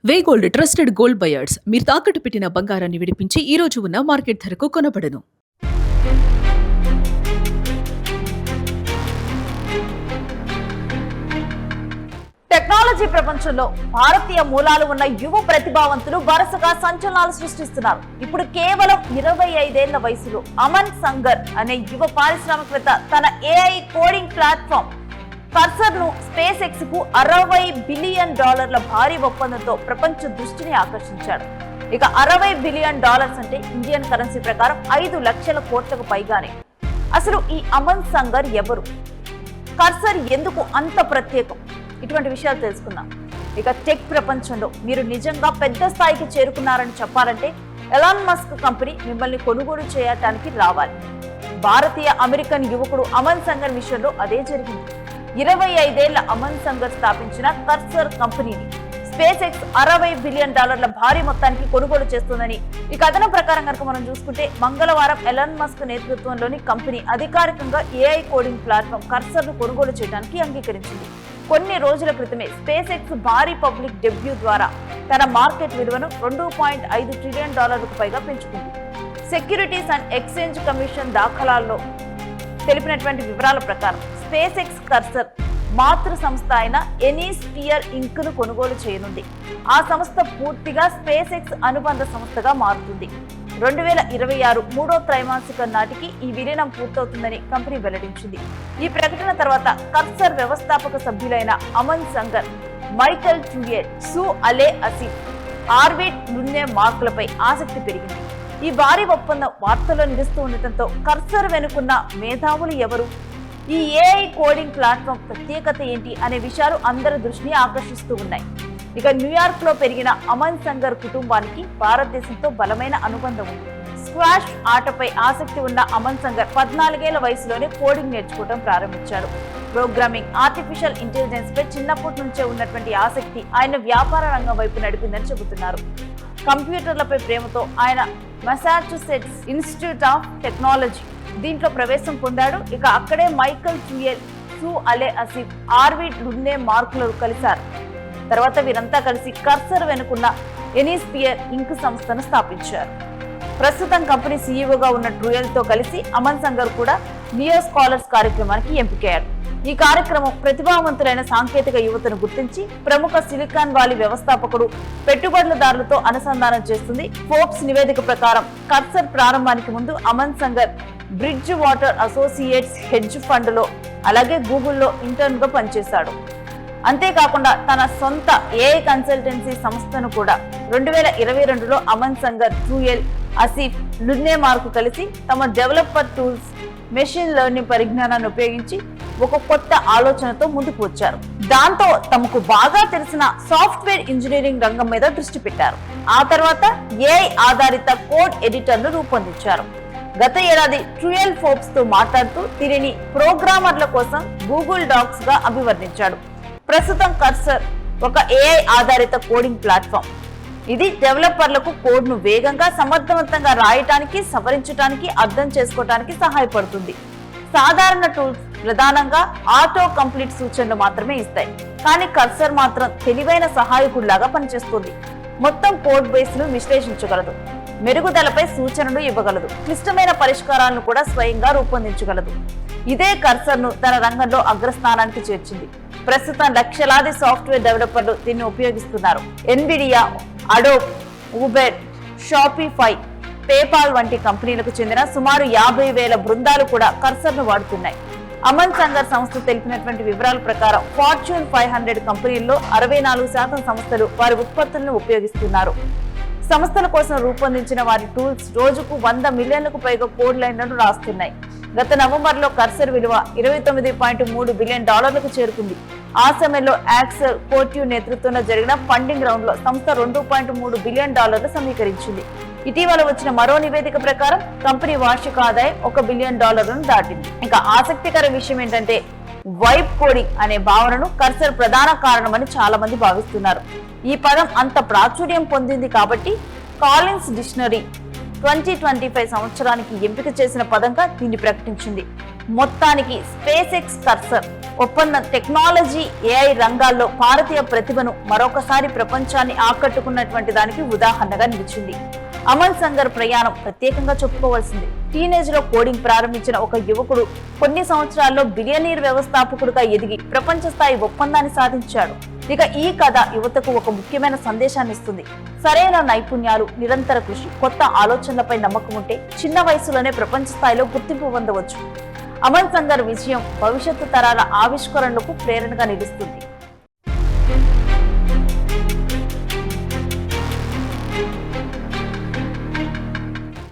వేగోల్డ్ trusted gold buyers మీరు తాకట్టు పెట్టిన బంగారాన్ని విడిపించి ఈ రోజు ఉన్న మార్కెట్ ధరకు కొనబడను. టెక్నాలజీ ప్రపంచంలో భారతీయ మూలాలు ఉన్న యువ ప్రతిభావంతులు వరుసగా సంచలనాలు సృష్టిస్తున్నారు. ఇప్పుడు కేవలం 25 ఏళ్ల వయసులో అమన్ సంగర్ అనే యువ పారిశ్రామికవేత్త తన AI కోడింగ్ ప్లాట్ఫామ్ కర్సర్ ను స్పేస్ ఎక్స్ కు $60 బిలియన్ భారీ ఒప్పందంతో ప్రపంచ దృష్టిని ఆకర్షించాడు. ఇక $60 బిలియన్ అంటే ఇండియన్ కరెన్సీ ప్రకారం 5 లక్షల కోట్లకు పైగానే. అసలు ఈ అమన్ సంగర్ ఎవరు? కర్సర్ ఎందుకు అంత ప్రత్యేకం? ఇటువంటి విషయాలు తెలుసుకుందాం. ఇక టెక్ ప్రపంచంలో మీరు నిజంగా పెద్ద స్థాయికి చేరుకున్నారని చెప్పాలంటే ఎలాన్ మస్క్ కంపెనీ మిమ్మల్ని కొనుగోలు చేయడానికి రావాలి. భారతీయ అమెరికన్ యువకుడు అమన్ సంగర్ విషయంలో అదే జరిగింది. 25 ఏళ్ల అమన్ సంగర్ స్థాపించిన కర్సర్ కంపెనీని స్పేస్ ఎక్స్ $60 బిలియన్ భారీ మొత్తానికి కొనుగోలు చేస్తుందని ఈ కథనం ప్రకారం కనుక మనం చూసుకుంటే మంగళవారం ఎలాన్ మస్క్ నేతృత్వంలోని కంపెనీ అధికారికంగా AI కోడింగ్ ప్లాట్ఫామ్ కర్సర్ ను కొనుగోలు చేయడానికి అంగీకరించింది. కొన్ని రోజుల క్రితమే స్పేస్ ఎక్స్ భారీ పబ్లిక్ డెబ్యూ ద్వారా తన మార్కెట్ విలువను $2.5 ట్రిలియన్ పైగా పెంచుకుంది. సెక్యూరిటీస్ అండ్ ఎక్స్చేంజ్ కమిషన్ దాఖలాల్లో తెలిపినటువంటి వివరాల ప్రకారం స్పేస్ ఎక్స్ కర్సర్ మాతృ సంస్థ అయిన ఎనీస్పియర్ ఇంక్ ను కొనుగోలు చేయనుంది. ఆ సంస్థ పూర్తిగా స్పేస్ ఎక్స్ అనుబంధ సంస్థగా మారుతుంది. 2026 మూడో త్రైమాసికం నాటికి ఈ విలీనం పూర్తవుతుందని కంపెనీ వెల్లడించింది. ఈ ప్రకటన తర్వాత కర్సర్ వ్యవస్థాపక సభ్యులైన అమన్ సంగర్, మైకల్ ట్యూయెల్, సు అలే అసిఫ్, ఆర్బిట్ లున్నే మార్కులపై ఆసక్తి పెరిగింది. ఈ భారీ ఒప్పందం వార్తల్లో నిలుస్తూ ఉండటంతో కర్సర్ వెనుకున్న మేధావులు ఎవరు, ఈ AI కోడింగ్ ప్లాట్ఫామ్ ప్రత్యేకత ఏంటి అనే విషయాలు అందరి దృష్టిని ఆకర్షిస్తూ ఉన్నాయి. ఇక న్యూయార్క్ లో పెరిగిన అమన్ సంగర్ కుటుంబానికి భారతదేశంతో బలమైన అనుబంధం ఉంది. స్క్వాష్ ఆటపై ఆసక్తి ఉన్న అమన్ సంగర్ 14 ఏళ్ల వయసులోనే కోడింగ్ నేర్చుకోవడం ప్రారంభించాడు. ప్రోగ్రామింగ్, ఆర్టిఫిషియల్ ఇంటెలిజెన్స్ పై చిన్నప్పటి నుంచే ఉన్నటువంటి ఆసక్తి ఆయన వ్యాపార రంగం వైపు నడిపిందని చెబుతున్నారు. కంప్యూటర్లపై ప్రేమతో ఆయన మసాచుసెట్స్ ఇన్స్టిట్యూట్ ఆఫ్ టెక్నాలజీ దీంట్లో ప్రవేశం పొందాడు. ఇక అక్కడే మైకల్ ట్యూయెల్, సు అలే అసిఫ్, ఆర్బిట్ లున్నే మార్కులు కలిశారు. తర్వాత వీరంతా కలిసి కర్సర్ వెనుకున్న ఎనీస్పియర్ ఇంక్ సంస్థను స్థాపించారు. ప్రస్తుతం కంపెనీ సీఈఓగా ఉన్న ట్యూయెల్ తో కలిసి అమన్ సంగర్ కూడా నియో స్కాలర్స్ కార్యక్రమానికి ఎంపికయ్యాడు. ఈ కార్యక్రమం ప్రతిభావంతులైన సాంకేతిక యువతను గుర్తించి ప్రముఖ సిలికాన్ వాలీ వ్యవస్థాపకుడు, పెట్టుబడులదారులతో అనుసంధానం చేస్తుంది. ఫోర్బ్స్ నివేదిక ప్రకారం కర్సర్ ప్రారంభానికి ముందు Aman Sangar Bridgewater Associates hedge fund లో అలాగే గూగుల్లో ఇంటర్న్ గా పనిచేశాడు. అంతేకాకుండా తన సొంత AI కన్సల్టెన్సీ సంస్థను కూడా 2022లో అమన్ సంగర్, ట్యూయెల్, అసిఫ్, లున్నే మార్కు కలిసి తమ డెవలపర్ టూల్స్, మెషిన్ లెర్నింగ్ పరిజ్ఞానాన్ని ఉపయోగించి ఒక కొత్త ఆలోచనతో ముందుకు వచ్చారు. దాంతో తమకు బాగా తెలిసిన సాఫ్ట్వేర్ ఇంజనీరింగ్ రంగం మీద దృష్టి పెట్టారు. ఆ తర్వాత AI ఆధారిత కోడ్ ఎడిటర్ ను రూపొందించారు. గత ఏడాది ట్యూయెల్ ఫోర్బ్స్ తో మాట్లాడుతూ దీనిని ప్రోగ్రామర్ల కోసం గూగుల్ డాక్స్ గా అభివర్ణించాడు. ప్రస్తుతం కర్సర్ ఒక AI ఆధారిత కోడింగ్ ప్లాట్ఫామ్. ఇది డెవలపర్లకు కోడ్ ను వేగంగా, సమర్థవంతంగా రాయటానికి, సవరించడానికి, అర్థం చేసుకోవడానికి సహాయపడుతుంది. సాధారణ టూల్స్ ప్రధానంగా ఆటో కంప్లీట్ సూచనలు మాత్రమే ఇస్తాయి. కానీ కర్సర్ మాత్రం తెలివైన సహాయకుడిలాగా పనిచేస్తుంది. మొత్తం కోడ్ బేస్ ను విశ్లేషించగలదు, మెరుగుదలపై సూచనలు ఇవ్వగలదు, క్లిష్టమైన పరిష్కారాలను కూడా స్వయంగా రూపొందించగలదు. ఇదే కర్సర్ ను తన రంగంలో అగ్రస్థానానికి చేర్చింది. ప్రస్తుతం లక్షలాది సాఫ్ట్వేర్ డెవలపర్లు దీన్ని ఉపయోగిస్తున్నారు. Nvidia, Adobe, Uber, Shopify, PayPal వంటి కంపెనీలకు చెందిన సుమారు 50,000 బృందాలు కూడా కర్సర్ ను వాడుతున్నాయి. అమన్ సంగర్ సంస్థ తెలిపినటువంటి వివరాల ప్రకారం ఫార్చ్యూన్ 500 కంపెనీల్లో 64% సంస్థలు వారి ఉత్పత్తులను ఉపయోగిస్తున్నారు. సంస్థల కోసం రూపొందించిన వారి టూల్స్ రోజుకు 100 మిలియన్లకు పైగా కోడ్ లైన్లను రాస్తున్నాయి. గత నవంబర్లో కర్సర్ విలువ $29.3 బిలియన్ చేరుకుంది. ఆ సమయంలో యాక్సెల్, కోట్యూ నేతృత్వంలో జరిగిన ఫండింగ్ రౌండ్ లో సంస్థ $2.3 బిలియన్ సమీకరించింది. ఇటీవల వచ్చిన మరో నివేదిక ప్రకారం కంపెనీ వార్షిక ఆదాయం $1 బిలియన్ దాటింది. ఇక ఆసక్తికర విషయం ఏంటంటే వైబ్ కోడింగ్ అనే భావనను కర్సర్ ప్రధాన కారణమని చాలా మంది భావిస్తున్నారు. ఈ పదం అంత ప్రాచుర్యం పొందింది కాబట్టి కాలిన్స్ డిక్షనరీ 2025 సంవత్సరానికి ఎంపిక చేసిన పదంగా దీన్ని ప్రకటించింది. మొత్తానికి స్పేస్ ఎక్స్ కర్సర్ ఒప్పందం టెక్నాలజీ, ఏఐ రంగాల్లో భారతీయ ప్రతిభను మరొకసారి ప్రపంచాన్ని ఆకట్టుకున్నటువంటి దానికి ఉదాహరణగా నిలిచింది. అమన్ సంగర్ ప్రయాణం ప్రత్యేకంగా చెప్పుకోవాల్సింది. టీనేజ్ లో కోడింగ్ ప్రారంభించిన ఒక యువకుడు కొన్ని సంవత్సరాల్లో బిలియనీర్ వ్యవస్థాపకుడుగా ఎదిగి ప్రపంచ స్థాయి ఒప్పందాన్ని సాధించాడు. ఇక ఈ కథ యువతకు ఒక ముఖ్యమైన సందేశాన్ని ఇస్తుంది. సరైన నైపుణ్యాలు, నిరంతర కృషి, కొత్త ఆలోచనలపై నమ్మకం ఉంటే చిన్న వయసులోనే ప్రపంచ స్థాయిలో గుర్తింపు పొందవచ్చు. అమన్ సంగర్ విజయం భవిష్యత్తు తరాల ఆవిష్కరణలకు ప్రేరణగా నిలుస్తుంది.